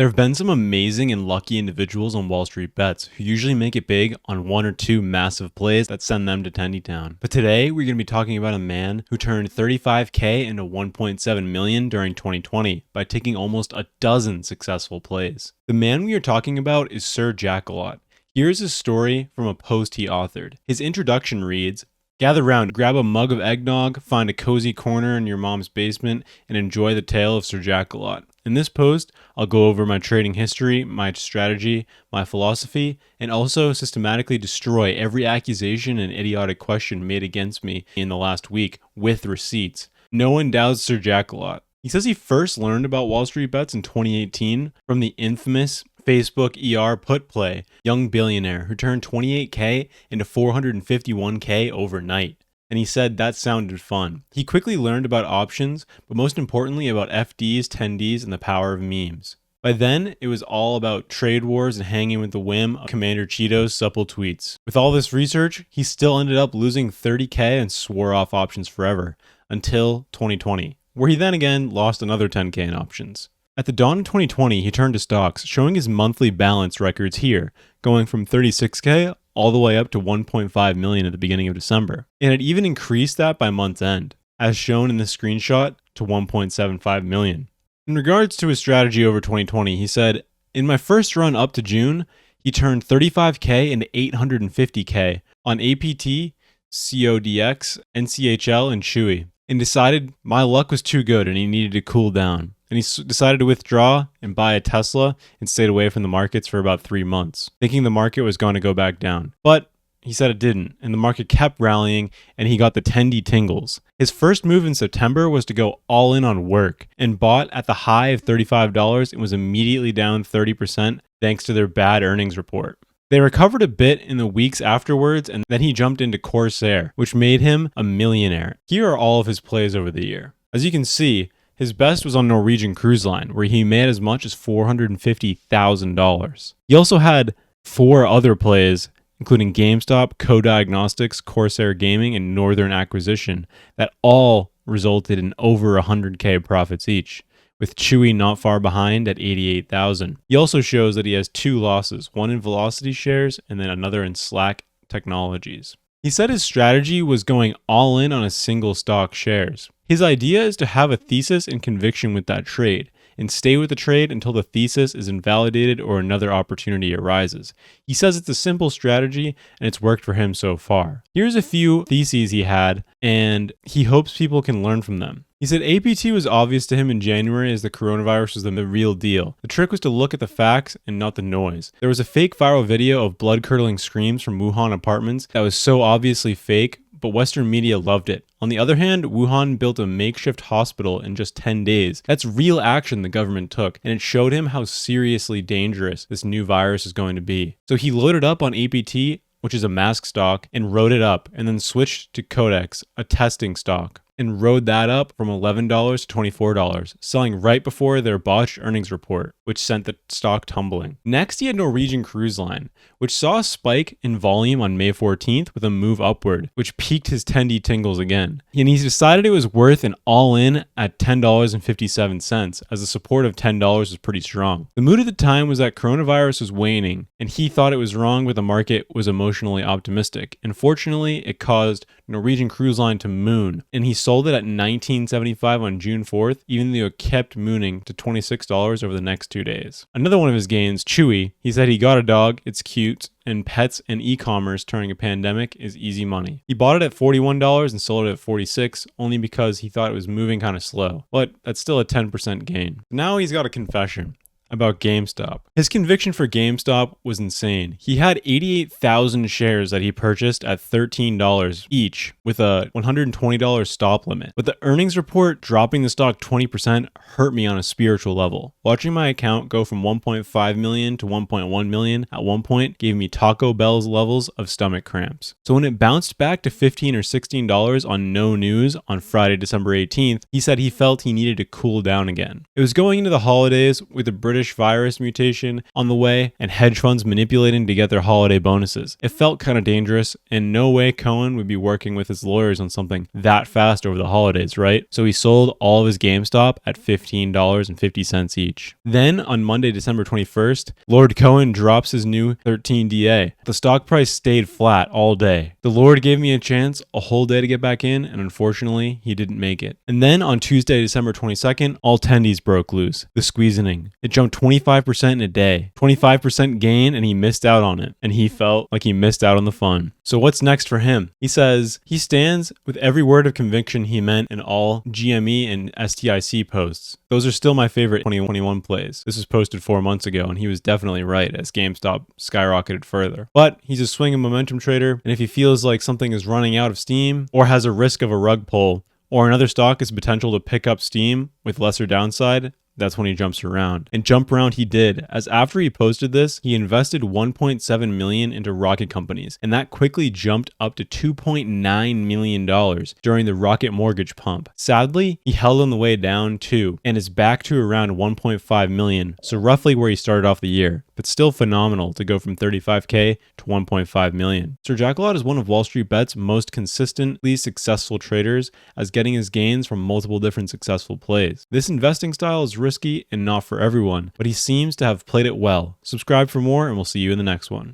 There have been some amazing and lucky individuals on Wall Street Bets who usually make it big on one or two massive plays that send them to Tendy Town. But today we're going to be talking about a man who turned 35K into 1.7 million during 2020 by taking almost a dozen successful plays. The man we are talking about is Sir Jackalot. Here's his story from a post he authored. His introduction reads, "Gather round, grab a mug of eggnog, find a cozy corner in your mom's basement, and enjoy the tale of Sir Jackalot. In this post, I'll go over my trading history, my strategy, my philosophy, and also systematically destroy every accusation and idiotic question made against me in the last week with receipts. No one doubts Sir Jackalot." He says he first learned about Wall Street Bets in 2018 from the infamous Facebook ER put play young billionaire who turned 28K into 451K overnight. And he said that sounded fun. He quickly learned about options, but most importantly about FDs, 10Ds, and the power of memes. By then, it was all about trade wars and hanging with the whim of Commander Cheeto's supple tweets. With all this research, he still ended up losing 30K and swore off options forever, until 2020, where he then again lost another 10K in options. At the dawn of 2020, he turned to stocks, showing his monthly balance records here, going from 36K all the way up to 1.5 million at the beginning of December. And it even increased that by month's end, as shown in this screenshot, to 1.75 million. In regards to his strategy over 2020, he said, "In my first run up to June, he turned 35K into 850K on APT, CODX, NCHL, and Chewy, and decided my luck was too good and he needed to cool down. And he decided to withdraw and buy a Tesla and stayed away from the markets for about 3 months, thinking the market was going to go back down. But he said it didn't, and the market kept rallying, and he got the Tendy tingles. His first move in September was to go all in on work, and bought at the high of $35 and was immediately down 30% thanks to their bad earnings report. They recovered a bit in the weeks afterwards, and then he jumped into Corsair, which made him a millionaire. Here are all of his plays over the year. As you can see, his best was on Norwegian Cruise Line, where he made as much as $450,000. He also had 4 other plays, including GameStop, Co-Diagnostics, Corsair Gaming, and Northern Acquisition, that all resulted in over 100K profits each, with Chewy not far behind at 88,000. He also shows that he has 2 losses, one in Velocity shares and then another in Slack Technologies. He said his strategy was going all in on a single stock shares. His idea is to have a thesis and conviction with that trade, and stay with the trade until the thesis is invalidated or another opportunity arises. He says it's a simple strategy, and it's worked for him so far. Here's a few theses he had, and he hopes people can learn from them. He said APT was obvious to him in January as the coronavirus was the real deal. The trick was to look at the facts and not the noise. There was a fake viral video of blood-curdling screams from Wuhan apartments that was so obviously fake, but Western media loved it. On the other hand, Wuhan built a makeshift hospital in just 10 days. That's real action the government took, and it showed him how seriously dangerous this new virus is going to be. So he loaded up on APT, which is a mask stock, and rode it up, and then switched to Codex, a testing stock, and rode that up from $11 to $24, selling right before their botched earnings report, which sent the stock tumbling. Next, he had Norwegian Cruise Line, which saw a spike in volume on May 14th with a move upward, which piqued his Tendy tingles again. And he decided it was worth an all-in at $10.57, as the support of $10 was pretty strong. The mood at the time was that coronavirus was waning, and he thought it was wrong, but the market was emotionally optimistic. And fortunately, it caused Norwegian Cruise Line to moon, and he sold it at $19.75 on June 4th, even though it kept mooning to $26 over the next 2 days. Another one of his gains, Chewy, he said he got a dog, it's cute, and pets and e-commerce during a pandemic is easy money. He bought it at $41 and sold it at $46, only because he thought it was moving kind of slow, but that's still a 10% gain. Now he's got a confession about GameStop. His conviction for GameStop was insane. He had 88,000 shares that he purchased at $13 each with a $120 stop limit. But the earnings report dropping the stock 20% hurt me on a spiritual level. Watching my account go from 1.5 million to 1.1 million at one point gave me Taco Bell's levels of stomach cramps. So when it bounced back to $15 or $16 on no news on Friday, December 18th, he said he felt he needed to cool down again. It was going into the holidays with the British British virus mutation on the way, and hedge funds manipulating to get their holiday bonuses. It felt kind of dangerous, and no way Cohen would be working with his lawyers on something that fast over the holidays, right? So he sold all of his GameStop at $15.50 each. Then on Monday, December 21st, Lord Cohen drops his new 13DA. The stock price stayed flat all day. The Lord gave me a chance a whole day to get back in, and unfortunately, he didn't make it. And then on Tuesday, December 22nd, all tendies broke loose. The squeezing. It jumped 25% in a day. 25% gain, and he missed out on it. And he felt like he missed out on the fun. So what's next for him? He says he stands with every word of conviction he meant in all GME and STIC posts. Those are still my favorite 2021 plays. This was posted 4 months ago, and he was definitely right as GameStop skyrocketed further. But he's a swing and momentum trader, and if he feels like something is running out of steam or has a risk of a rug pull, or another stock has potential to pick up steam with lesser downside, that's when he jumps around. And jump around he did, as after he posted this, he invested $1.7 million into rocket companies, and that quickly jumped up to $2.9 million during the rocket mortgage pump. Sadly, he held on the way down too, and is back to around $1.5 million, so roughly where he started off the year, but still phenomenal to go from $35K to $1.5 million. Sir Jackalot is one of WallStreetBets' most consistently successful traders, as getting his gains from multiple different successful plays. This investing style is risky and not for everyone, but he seems to have played it well. Subscribe for more, and we'll see you in the next one.